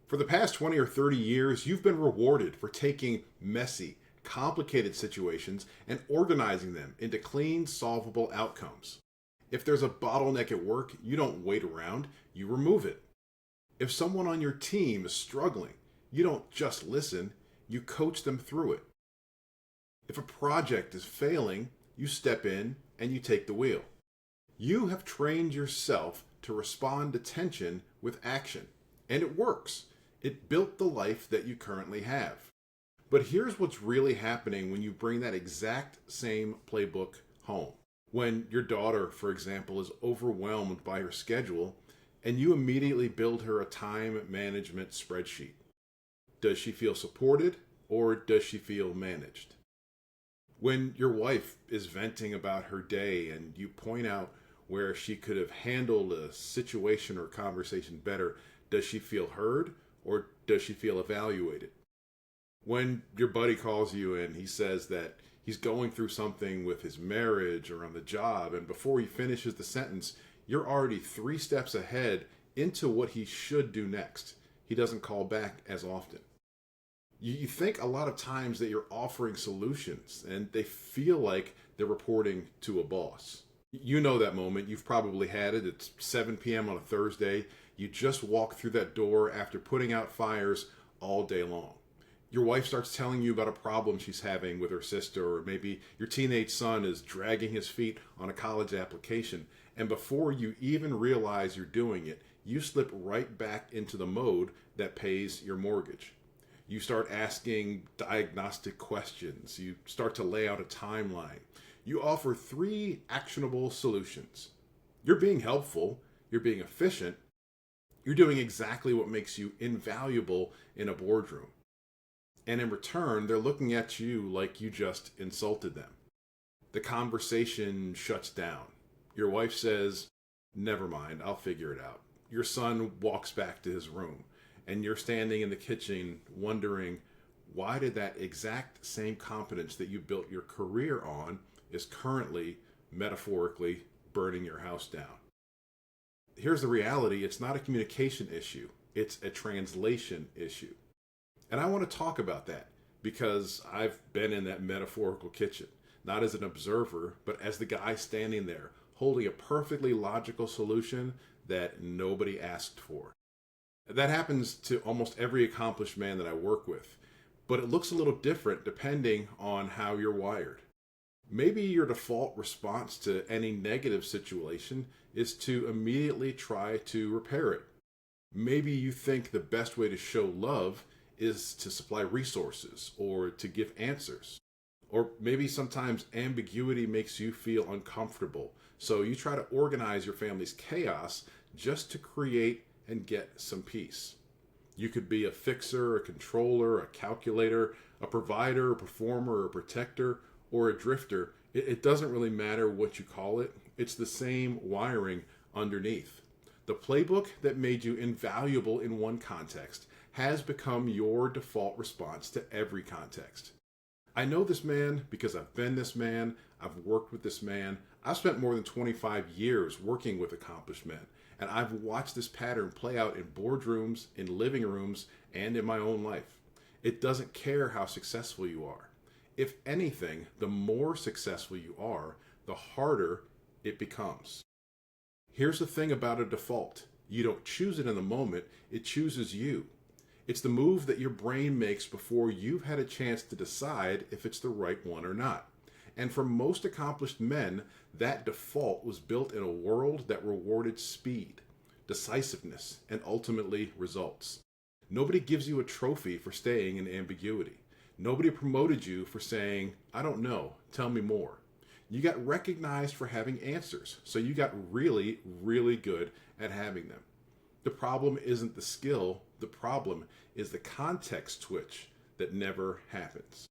For the past 20 or 30 years, you've been rewarded for taking messy, complicated situations and organizing them into clean, solvable outcomes. If there's a bottleneck at work, you don't wait around, you remove it. If someone on your team is struggling, you don't just listen, you coach them through it. If a project is failing, you step in and you take the wheel. You have trained yourself to respond to tension with action, and it works. It built the life that you currently have. But here's what's really happening when you bring that exact same playbook home. When your daughter, for example, is overwhelmed by her schedule and you immediately build her a time management spreadsheet. Does she feel supported or does she feel managed? When your wife is venting about her day and you point out where she could have handled a situation or conversation better, does she feel heard or does she feel evaluated? When your buddy calls you and he says that he's going through something with his marriage or on the job, and before he finishes the sentence, you're already 3 steps ahead into what he should do next. He doesn't call back as often. You think a lot of times that you're offering solutions and they feel like they're reporting to a boss. You know that moment. You've probably had it. It's 7 p.m. on a Thursday. You just walk through that door after putting out fires all day long. Your wife starts telling you about a problem she's having with her sister, or maybe your teenage son is dragging his feet on a college application. And before you even realize you're doing it, you slip right back into the mode that pays your mortgage. You start asking diagnostic questions. You start to lay out a timeline. You offer 3 actionable solutions. You're being helpful. You're being efficient. You're doing exactly what makes you invaluable in a boardroom. And in return, they're looking at you like you just insulted them. The conversation shuts down. Your wife says, "Never mind, I'll figure it out." Your son walks back to his room, and you're standing in the kitchen wondering, why did that exact same competence that you built your career on is currently, metaphorically, burning your house down? Here's the reality. It's not a communication issue. It's a translation issue. And I want to talk about that because I've been in that metaphorical kitchen, not as an observer, but as the guy standing there holding a perfectly logical solution that nobody asked for. That happens to almost every accomplished man that I work with, but it looks a little different depending on how you're wired. Maybe your default response to any negative situation is to immediately try to repair it. Maybe you think the best way to show love is to supply resources or to give answers. Or maybe sometimes ambiguity makes you feel uncomfortable, so you try to organize your family's chaos just to create and get some peace. You could be a fixer, a controller, a calculator, a provider, a performer, a protector, or a drifter. It doesn't really matter what you call it. It's the same wiring underneath. The playbook that made you invaluable in one context has become your default response to every context. I know this man because I've been this man. I've worked with this man. I've spent more than 25 years working with accomplished men, and I've watched this pattern play out in boardrooms, in living rooms, and in my own life. It doesn't care how successful you are. If anything, the more successful you are, the harder it becomes. Here's the thing about a default. You don't choose it in the moment, it chooses you. It's the move that your brain makes before you've had a chance to decide if it's the right one or not. And for most accomplished men, that default was built in a world that rewarded speed, decisiveness, and ultimately results. Nobody gives you a trophy for staying in ambiguity. Nobody promoted you for saying, "I don't know, tell me more." You got recognized for having answers, so you got really, really good at having them. The problem isn't the skill, the problem is the context switch that never happens.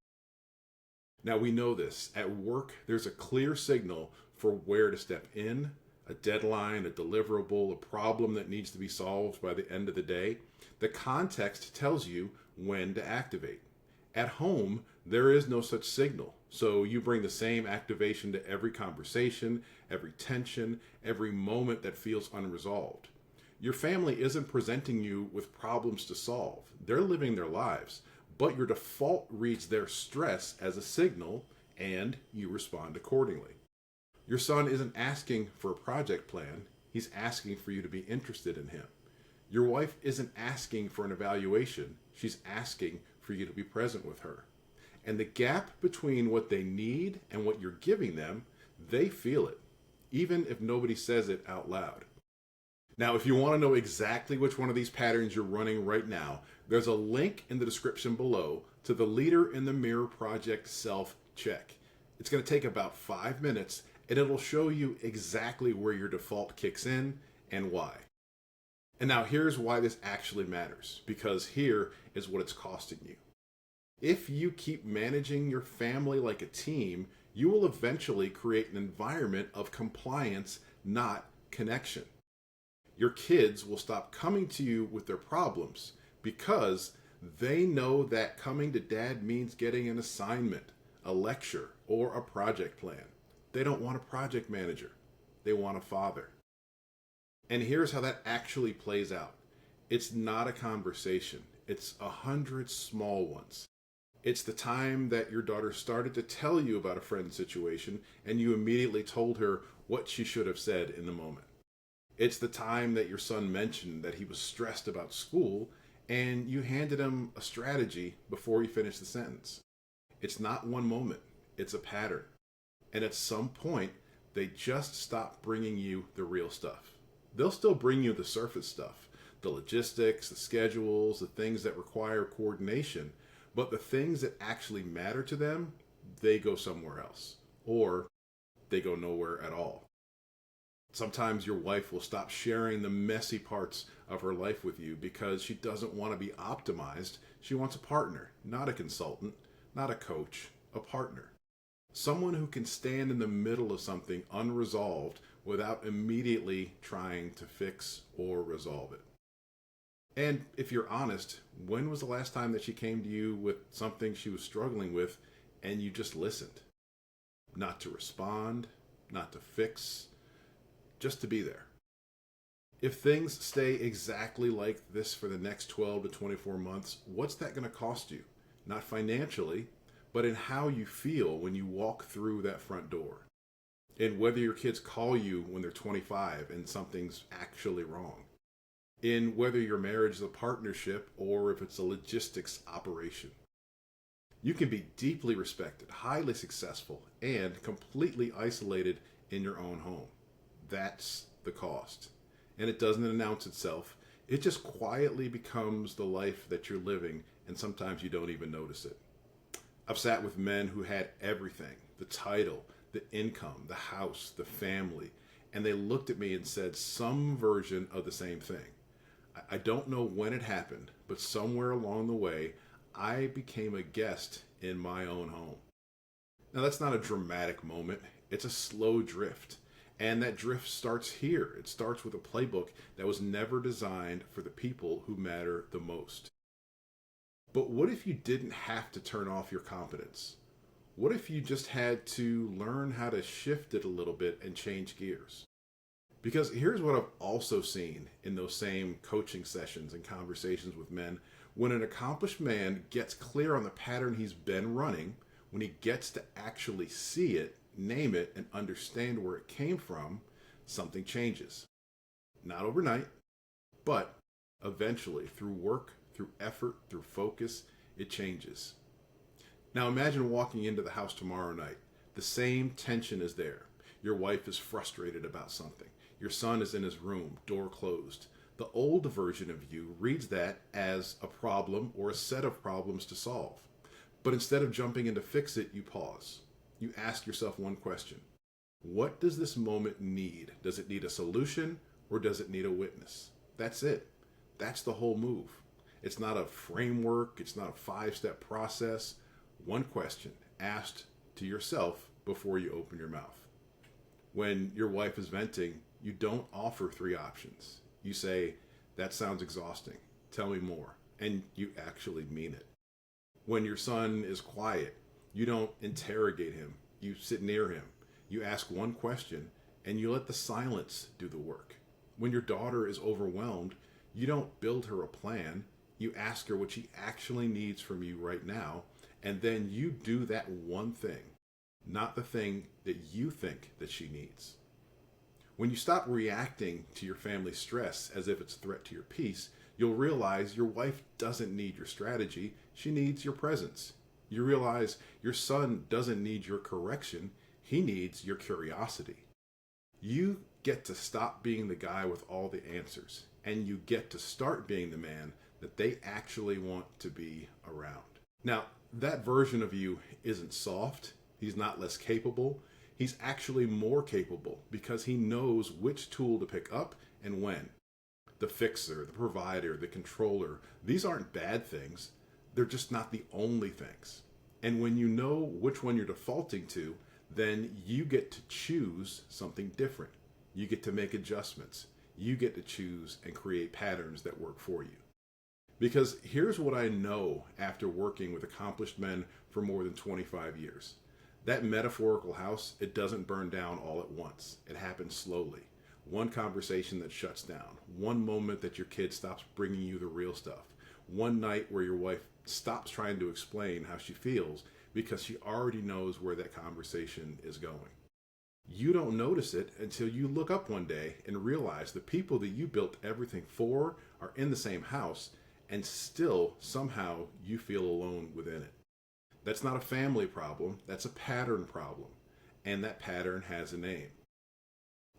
Now we know this. At work, there's a clear signal for where to step in, a deadline, a deliverable, a problem that needs to be solved by the end of the day. The context tells you when to activate. At home, there is no such signal, so you bring the same activation to every conversation, every tension, every moment that feels unresolved. Your family isn't presenting you with problems to solve. They're living their lives, but your default reads their stress as a signal and you respond accordingly. Your son isn't asking for a project plan, he's asking for you to be interested in him. Your wife isn't asking for an evaluation, she's asking for you to be present with her. And the gap between what they need and what you're giving them, they feel it, even if nobody says it out loud. Now, if you want to know exactly which one of these patterns you're running right now, there's a link in the description below to the Leader in the Mirror Project self-check. It's going to take about 5 minutes, and it'll show you exactly where your default kicks in and why. And now here's why this actually matters, because here is what it's costing you. If you keep managing your family like a team, you will eventually create an environment of compliance, not connection. Your kids will stop coming to you with their problems because they know that coming to dad means getting an assignment, a lecture, or a project plan. They don't want a project manager. They want a father. And here's how that actually plays out. It's not a conversation. It's 100 small ones. It's the time that your daughter started to tell you about a friend's situation and you immediately told her what she should have said in the moment. It's the time that your son mentioned that he was stressed about school and you handed him a strategy before he finished the sentence. It's not one moment, it's a pattern. And at some point, they just stop bringing you the real stuff. They'll still bring you the surface stuff, the logistics, the schedules, the things that require coordination, but the things that actually matter to them, they go somewhere else, or they go nowhere at all. Sometimes your wife will stop sharing the messy parts of her life with you because she doesn't want to be optimized. She wants a partner, not a consultant, not a coach, a partner. Someone who can stand in the middle of something unresolved without immediately trying to fix or resolve it. And if you're honest, when was the last time that she came to you with something she was struggling with and you just listened? Not to respond, not to fix, just to be there. If things stay exactly like this for the next 12 to 24 months, what's that going to cost you? Not financially, but in how you feel when you walk through that front door. In whether your kids call you when they're 25 and something's actually wrong. In whether your marriage is a partnership or if it's a logistics operation. You can be deeply respected, highly successful, and completely isolated in your own home. That's the cost. And it doesn't announce itself. It just quietly becomes the life that you're living, and sometimes you don't even notice it. I've sat with men who had everything, the title, the income, the house, the family, and they looked at me and said some version of the same thing. I don't know when it happened, but somewhere along the way, I became a guest in my own home. Now, that's not a dramatic moment. It's a slow drift. And that drift starts here. It starts with a playbook that was never designed for the people who matter the most. But what if you didn't have to turn off your competence? What if you just had to learn how to shift it a little bit and change gears? Because here's what I've also seen in those same coaching sessions and conversations with men. When an accomplished man gets clear on the pattern he's been running, when he gets to actually see it, name it, and understand where it came from, something changes. Not overnight, but eventually, through work, through effort, through focus, it changes. Now imagine walking into the house tomorrow night. The same tension is there. Your wife is frustrated about something. Your son is in his room, door closed. The old version of you reads that as a problem or a set of problems to solve. But instead of jumping in to fix it, you pause. You ask yourself one question. What does this moment need? Does it need a solution or does it need a witness? That's it. That's the whole move. It's not a framework. It's not a 5-step process. One question asked to yourself before you open your mouth. When your wife is venting, you don't offer 3 options. You say, that sounds exhausting. Tell me more. And you actually mean it. When your son is quiet, you don't interrogate him. You sit near him. You ask one question and you let the silence do the work. When your daughter is overwhelmed, you don't build her a plan. You ask her what she actually needs from you right now, and then you do that one thing, not the thing that you think that she needs. When you stop reacting to your family's stress as if it's a threat to your peace, you'll realize your wife doesn't need your strategy, she needs your presence. You realize your son doesn't need your correction, he needs your curiosity. You get to stop being the guy with all the answers, and you get to start being the man that they actually want to be around. Now, that version of you isn't soft, he's not less capable, he's actually more capable because he knows which tool to pick up and when. The fixer, the provider, the controller, these aren't bad things, they're just not the only things. And when you know which one you're defaulting to, then you get to choose something different. You get to make adjustments. You get to choose and create patterns that work for you. Because here's what I know after working with accomplished men for more than 25 years. That metaphorical house, it doesn't burn down all at once. It happens slowly. One conversation that shuts down. One moment that your kid stops bringing you the real stuff. One night where your wife stops trying to explain how she feels because she already knows where that conversation is going. You don't notice it until you look up one day and realize the people that you built everything for are in the same house, and still somehow you feel alone within it. That's not a family problem, that's a pattern problem, and that pattern has a name.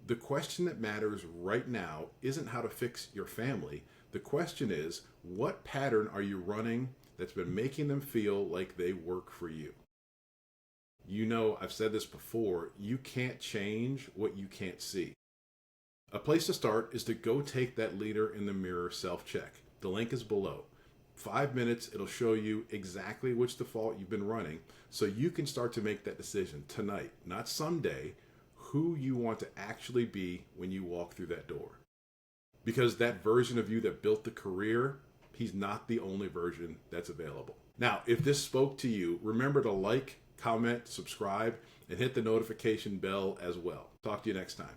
The question that matters right now isn't how to fix your family. The question is, what pattern are you running that's been making them feel like they work for you? You know, I've said this before, you can't change what you can't see. A place to start is to go take that leader in the mirror self-check. The link is below. 5 minutes, it'll show you exactly which default you've been running so you can start to make that decision tonight, not someday, who you want to actually be when you walk through that door. Because that version of you that built the career, he's not the only version that's available. Now, if this spoke to you, remember to like, comment, subscribe, and hit the notification bell as well. Talk to you next time.